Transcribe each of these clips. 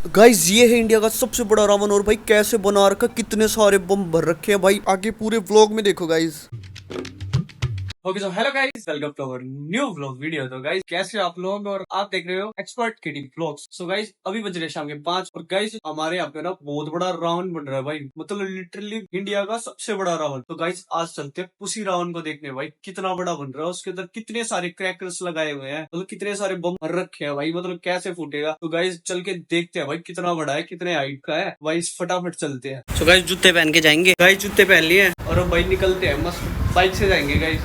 Guys ये है India का सबसे बड़ा रावण और भाई कैसे बना रखा, कितने सारे बम भर रखे हैं भाई। आगे पूरे व्लॉग में देखो guys. Okay so hello guys, welcome to our new vlog video. तो गाइस कैसे आप लोग, और आप देख रहे हो एक्सपर्ट किडी व्लॉग्स। सो गाइस अभी बज रहे शाम के 5 और गाइस हमारे यहाँ पे ना बहुत बड़ा रावण बन रहा है भाई, मतलब लिटरली इंडिया का सबसे बड़ा रावण। तो गाइस आज चलते हैं उसी रावण को देखने भाई, कितना बड़ा बन रहा है, उसके अंदर कितने सारे क्रैकर्स लगाए हुए हैं, मतलब कितने सारे बम भर रखे हैं भाई, मतलब कैसे फूटेगा। तो गाइस चल के देखते हैं भाई कितना बड़ा है, कितने हाइट का है भाई। फटाफट चलते हैं। तो गाइस जूते पहन के जाएंगे। गाइस जूते पहन लिए और अब भाई निकलते हैं, मस्त बाइक से जाएंगे गाइस।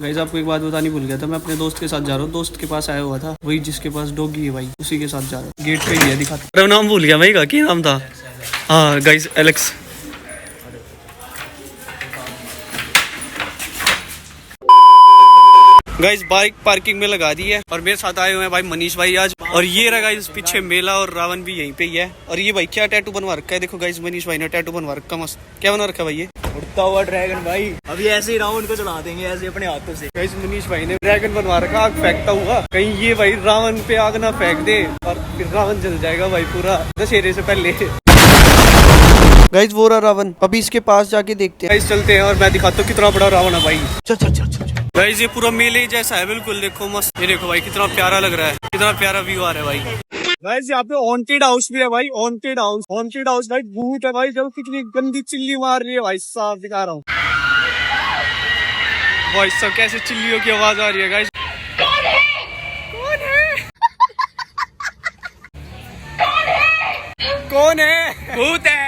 गाइस आपको एक बात बतानी भूल गया था, मैं अपने दोस्त के साथ जा रहा हूँ। दोस्त के पास आया हुआ था, वही जिसके पास डॉगी है भाई, उसी के साथ जा रहा हूँ। गेट पे ही है, दिखाता। नाम भूल गया भाई का, क्या नाम था? हाँ guys Alex. Guys bike parking में लगा दी है और मेरे साथ आए हुए हैं भाई मनीष भाई आज। और ये रहा गाइस पीछे मेला और रावण भी यहीं पे ही है। और ये भाई क्या टैटू बनवा रखा है, देखो गाइस मनीष भाई ने टैटू बनवा रखा मस्त। क्या बना रखा है भाई? ये उड़ता हुआ ड्रैगन भाई, अभी ऐसे ही रावण को चला देंगे ऐसे अपने हाथों से। गाइस मनीष भाई ने ड्रैगन बनवा रखा, आग फेंकता हुआ। कहीं ये भाई रावण पे आग ना फेंक दे और फिर रावण जल जाएगा भाई पूरा दशहरे से पहले। गाइस वो रहा रावण, अभी इसके पास जाके देखते हैं। गाइस चलते हैं और मैं दिखाता हूँ कितना बड़ा रावण है भाई। चल चल चल चल। गाइस ये पूरा मेले जैसा है बिल्कुल, देखो मस्त। ये देखो भाई कितना प्यारा लग रहा है, कितना प्यारा व्यू आ रहा है भाई। गाइस यहाँ पे हॉन्टेड हाउस भी है भाई, हॉन्टेड हाउस भाई भूत है भाई, जब कितनी गंदी चिल्ली मार रही है भाई साहब, दिखा रहा हूँ भाई सब कैसे चिल्लियों की आवाज आ रही है गाइस। कौन है? भूत है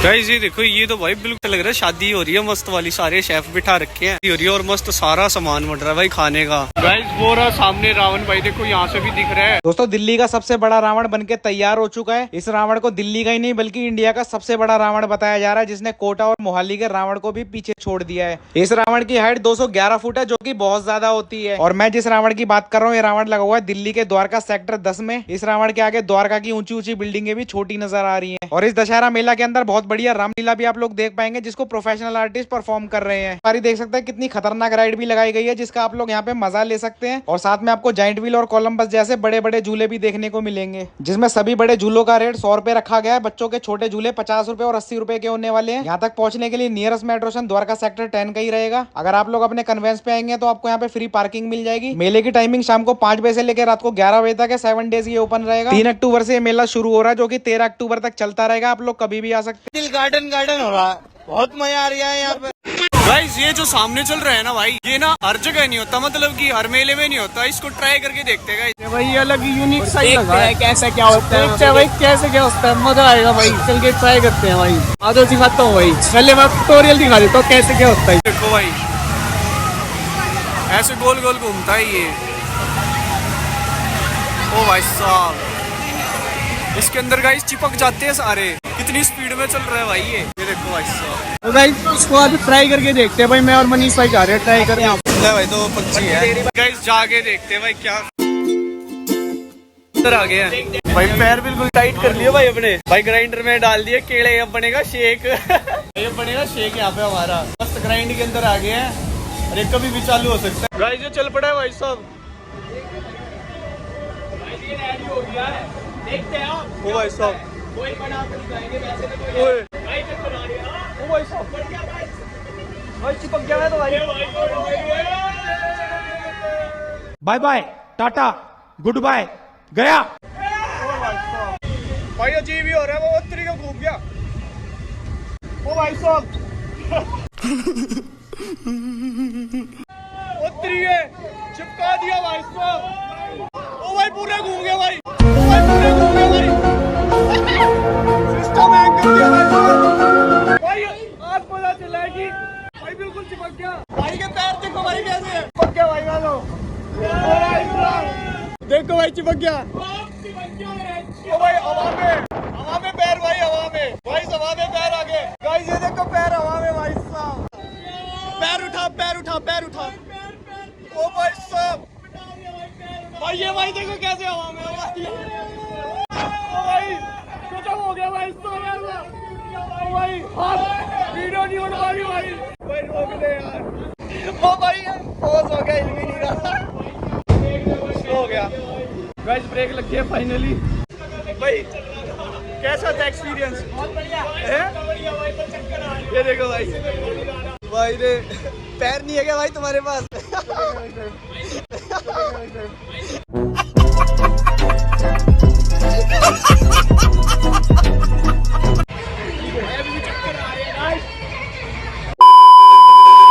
गाइस। ये देखो, ये तो भाई बिल्कुल लग रहा है शादी हो रही है मस्त वाली, सारे शेफ बिठा रखे हैं हो रही है और मस्त सारा सामान बन रहा है भाई खाने का। गाइस वो रहा सामने रावण भाई, देखो यहाँ से भी दिख रहा है। दोस्तों दिल्ली का सबसे बड़ा रावण बनके तैयार हो चुका है। इस रावण को दिल्ली का ही नहीं बल्कि इंडिया का सबसे बड़ा रावण बताया जा रहा है, जिसने कोटा और मोहाली के रावण को भी पीछे छोड़ दिया है। इस रावण की हाइट 211 फुट है, जो कि बहुत ज्यादा होती है। और मैं जिस रावण की बात कर रहा हूँ, ये रावण लगा हुआ है दिल्ली के द्वारका सेक्टर 10 में। इस रावण के आगे द्वारका की ऊंची ऊंची बिल्डिंगें भी छोटी नजर आ रही है। और इस दशहरा मेला के अंदर बहुत बढ़िया रामलीला भी आप लोग देख पाएंगे, जिसको प्रोफेशनल आर्टिस्ट परफॉर्म कर रहे हैं। सारी देख सकते हैं कितनी खतरनाक राइड भी लगाई गई है, जिसका आप लोग यहाँ पे मजा ले सकते हैं। और साथ में आपको जाइंट व्हील और कोलंबस जैसे बड़े बड़े झूले भी देखने को मिलेंगे, जिसमें सभी बड़े झूलों का रेट 100 रुपए रखा गया है। बच्चों के छोटे झूले 50 रुपए और 80 रुपए के होने वाले हैं। यहाँ तक पहुंचने के लिए nearest metro station Dwarka sector 10 का ही रहेगा। अगर आप लोग अपने कन्वेंस पे आएंगे तो आपको यहाँ पे फ्री पार्किंग मिल जाएगी। मेले की टाइमिंग शाम को 5 बजे से लेकर रात को 11 बजे तक है। 7 डेज ये ओपन रहेगा। 3 अक्टूबर से ये मेला शुरू हो रहा है, जो की 13 अक्टूबर तक चलता रहेगा। आप लोग कभी भी आ सकते हैं। गार्डन हो रहा है, बहुत मजा आ रहा है यहाँ पे। गाइस ये जो सामने चल रहा है ना भाई, ये ना हर जगह नहीं होता, मतलब कि हर मेले में नहीं होता। इसको ट्राई करके देखते हैं गाइस भाई, अलग यूनिक सा ही लगा है। कैसा क्या होता है देखते हैं भाई, कैसे क्या होता है, मजा आएगा भाई। चल के ट्राई करते हैं भाई। आज दिखाता हूँ भाई, पहले मैं ट्यूटोरियल दिखा देता हूँ कैसे क्या होता है। देखो भाई ऐसे गोल गोल घूमता है ये। ओ भाई साहब, इसके अंदर गाइस चिपक जाते हैं सारे। कितनी स्पीड में चल रहा है भाई ये देखो भाई साहब। तो गाइस इसको आज ट्राई करके देखते हैं भाई, मैं और मनीष भाई जा रहे हैं ट्राई करें। भाई तो पक्षी है गाइस, जाके देखते हैं भाई क्या इधर आ गया है भाई। पैर बिल्कुल टाइट कर लिए भाई अपने भाई, ग्राइंडर में डाल दिए केले, अब बनेगा शेक। ये बनेगा शेक यहाँ पे हमारा, मस्त ग्राइंड के अंदर आ गया है और ये कभी भी चालू हो सकता है। गाइस ये चल पड़ा है भाई साहब, हो गया है, देखते हैं आप। ओ भाई साहब, कोई बना कर दिखाएंगे वैसे तो कोई भाई चल बना रही है। ओ भाई साहब बढ़ गया भाई चिपक गया है तो भाई। Bye bye tata good bye गया। ओ भाई साहब, भाई अजीब ही हो रहा है, वो उत्तरी का घूम गया। ओ भाई साहब उत्तरी है, चिपका दिया भाई साहब। ओ भाई पूरा घूम गया भाई, ओ भाई पूरा घूम गया भाई, सिस्टम हैक कर दिया भाई। भाई आज पता चला कि भाई बिल्कुल चिपक गया। भाई के पैर देखो भाई कैसे है, चिपक गया भाई। मानो देखो भाई चिपक गया। ओ भाई हवा में पैर भाई, हवा में भाई, हवा में पैर आ गए। गाइस ये देखो पैर हवा में भाई साहब। पैर उठा पैर उठा पैर उठा। ओ भाई साहब भाई, ये भाई देखो कैसे हवा में। ओ भाई खत्म हो गया भाई, सो गया भाई। वीडियो नहीं होने वाली भाई, रोक दे यार। भाई पॉज हो गया, हिल भी नहीं रहा, हो गया गाइस, ब्रेक लग गया फाइनली। भाई कैसा था एक्सपीरियंस? बहुत बढ़िया है। ये देखो भाई, भाई रे पैर नहीं है क्या भाई तुम्हारे पास?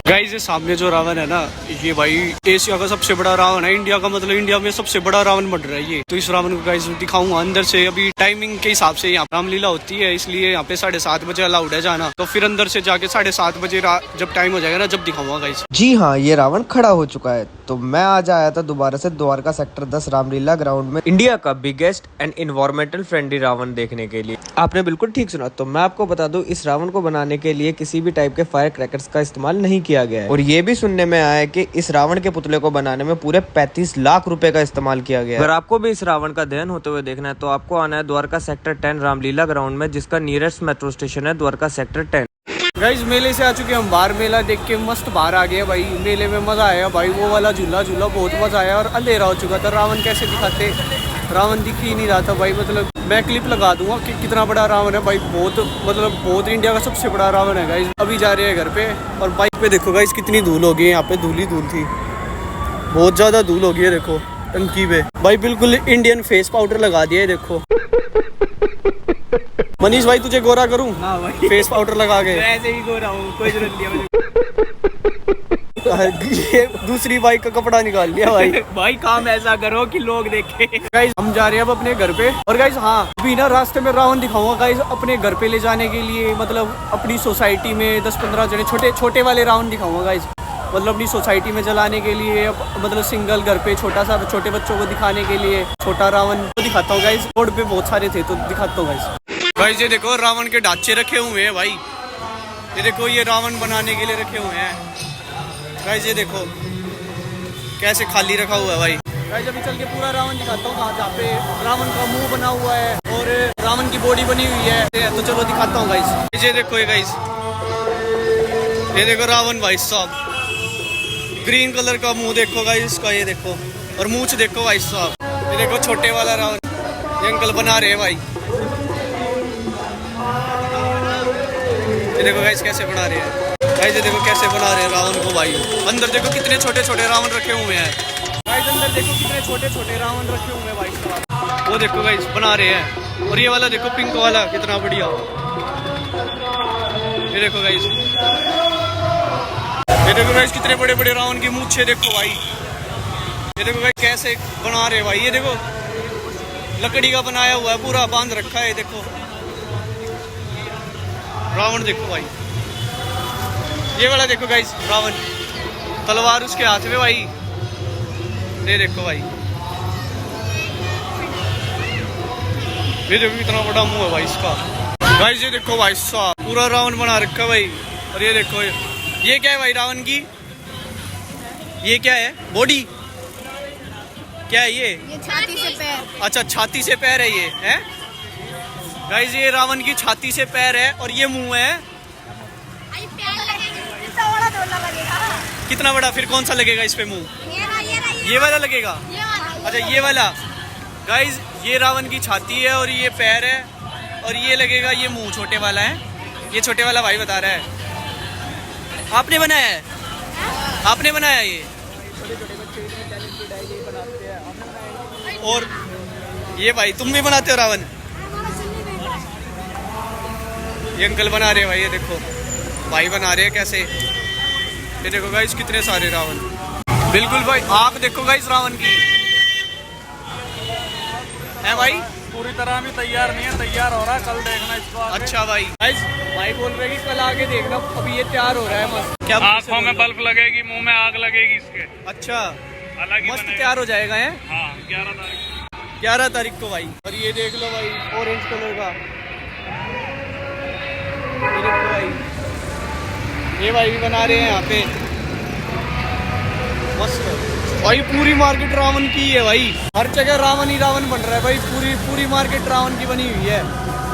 गाइस ये सामने जो रावण है ना, ये भाई एशिया का सबसे बड़ा रावण है, इंडिया का, मतलब इंडिया में सबसे बड़ा रावण बन रहा है ये। तो इस रावण को गाइस दिखाऊंगा अंदर से। अभी टाइमिंग के हिसाब से यहाँ रामलीला होती है, इसलिए यहाँ पे 7:30 बजे अलाउड है जाना, तो फिर अंदर से जाके 7:30 बजे जब टाइम हो जाएगा ना, जब दिखाऊंगा गाइस। जी हाँ, ये रावण खड़ा हो चुका है। तो मैं आज आया था दोबारा से द्वारका सेक्टर 10 रामलीला ग्राउंड में इंडिया का biggest and environmental friendly Ravan देखने के लिए। आपने बिल्कुल ठीक सुना। तो मैं आपको बता दूं, इस रावण को बनाने के लिए किसी भी टाइप के फायर क्रैकर्स का इस्तेमाल नहीं किया गया है। और ये भी सुनने में आया है कि इस रावण के पुतले को बनाने में पूरे 35 लाख रुपए का इस्तेमाल किया गया है। अगर आपको भी इस रावण का दहन होते हुए देखना है तो आपको आना है द्वारका सेक्टर 10 रामलीला ग्राउंड में, जिसका नियरेस्ट मेट्रो स्टेशन है द्वारका सेक्टर 10। गाइस मेले से आ चुके हम बाहर, मेला देख के मस्त बाहर आ गया भाई। मेले में मजा आया भाई, वो वाला झूला बहुत मजा आया। और अंधेरा हो चुका था, रावण कैसे दिखाते, रावण दिख ही नहीं रहा था भाई। मतलब मैं क्लिप लगा दूंगा कि कितना बड़ा रावण है भाई, बहुत इंडिया का सबसे बड़ा रावण है गाइस। अभी जा रहे हैं घर पे, और बाइक पे देखो गाइस कितनी धूल हो गई है, यहाँ पे धूल ही धूल थी, बहुत ज्यादा धूल हो गई है। देखो टंकी पे भाई बिल्कुल इंडियन फेस पाउडर लगा दिया है, देखो। मनीष भाई तुझे गोरा करूं? हाँ भाई, फेस पाउडर लगा के ऐसे ही गोरा हूँ, कोई जरूरत नहीं है। ये दूसरी बाइक का कपड़ा निकाल लिया भाई। भाई काम ऐसा करो कि लोग देखे। गाइस हम जा रहे हैं अब अपने घर पे। और गाइस हाँ, अभी ना रास्ते में रावण दिखाऊंगा गाइस, अपने घर पे ले जाने के लिए, मतलब अपनी सोसाइटी में 10-15 जने छोटे वाले रावण दिखाऊंगा गाइस, मतलब अपनी सोसाइटी में जलाने के लिए, मतलब सिंगल घर पे छोटे बच्चों को दिखाने के लिए छोटा रावण तो दिखाता हूँ गाइस। रोड पे बहुत सारे थे तो दिखाता हूँ गाइस। ये देखो रावण के ढांचे रखे हुए हैं भाई, ये देखो ये रावण बनाने के लिए रखे हुए हैं गाइस। ये देखो कैसे खाली रखा हुआ है भाई। गाइस अभी चल के पूरा रावण दिखाता हूँ, जहाँ पे रावण का मुंह बना हुआ है और रावण की बॉडी बनी हुई है, तो चलो दिखाता हूँ गाइस। ये देखो ये गाइस, ये देखो रावण भाई साहब, ग्रीन कलर का मुंह देखो गाइस इसका, ये देखो, और मूंछ देखो भाई साहब। ये देखो छोटे वाला रावण, ये अंकल बना रहे हैं भाई। ये देखो गाइस कैसे बना रहे हैं गाइस, ये देखो कैसे बना रहे हैं रावण को भाई। अंदर देखो कितने छोटे छोटे रावण रखे हुए हैं गाइस, अंदर देखो कितने छोटे छोटे रावण रखे हुए हैं भाई साहब। वो देखो गाइस बना रहे हैं। और ये वाला देखो पिंक वाला कितना बढ़िया, ये देखो गाइस, ये देखो गाइस कितने बड़े बड़े रावण की मूंछें देखो भाई। ये देखो गाइस कैसे बना रहे हैं भाई, ये देखो लकड़ी का बनाया हुआ है, पूरा बांध रखा है। देखो रावण देखो भाई, ये वाला देखो गाइस रावण, तलवार उसके हाथ में भाई, ये देखो भाई, ये देखो कितना बड़ा मुंह है भाई इसका गाइस। ये देखो भाई साहब पूरा रावण बना रखा है भाई। और ये देखो ये क्या है भाई रावण की, ये क्या है बॉडी, क्या है ये छाती से पैर। अच्छा छाती से पैर है ये है गाइस, ये रावण की छाती से पैर है और ये मुंह है। कितना बड़ा, फिर कौन सा लगेगा इस पे मुंह? ये वाला लगेगा। अच्छा ये वाला गाइस, ये रावण की छाती है और ये पैर है, और ये लगेगा ये मुंह छोटे वाला है। ये छोटे वाला भाई बता रहा है। आपने बनाया है? आपने बनाया ये? और ये भाई तुम भी बनाते हो रावण? ये अंकल बना रहे हैं भाई, ये देखो भाई बना रहे हैं कैसे। ये देखो गाइस कितने सारे रावण, बिल्कुल भाई आँख देखो गाइस रावण की है भाई। पूरी तरह भी तैयार नहीं है, तैयार हो रहा है, कल देखना इसको। अच्छा भाई भाई बोल रहे हैं कि कल आगे देखना, अभी ये तैयार हो रहा है मस्त। क्या आँखों में बल्ब लगेगी, मुंह में आग लगेगी इसके। अच्छा अलग ही मस्त बनेगा। तैयार हो जाएगा है। हाँ 11 तारीख 11 तारीख को भाई। और ये देख लो भाई ऑरेंज कलर का, ये देखो भाई, ये भाई भी बना रहे हैं यहाँ पे मस्त भाई। पूरी मार्केट रावण की है भाई, हर जगह रावण ही रावण बन रहा है भाई। पूरी मार्केट रावण की बनी हुई है,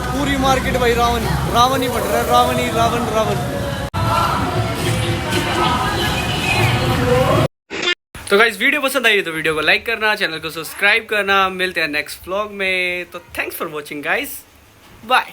पूरी मार्केट भाई रावण ही बन रहा है, रावण ही रावण। तो गाइस वीडियो पसंद आई तो वीडियो को लाइक करना, चैनल को सब्सक्राइब करना। मिलते हैं नेक्स्ट व्लॉग में। तो thanks for watching guys, bye.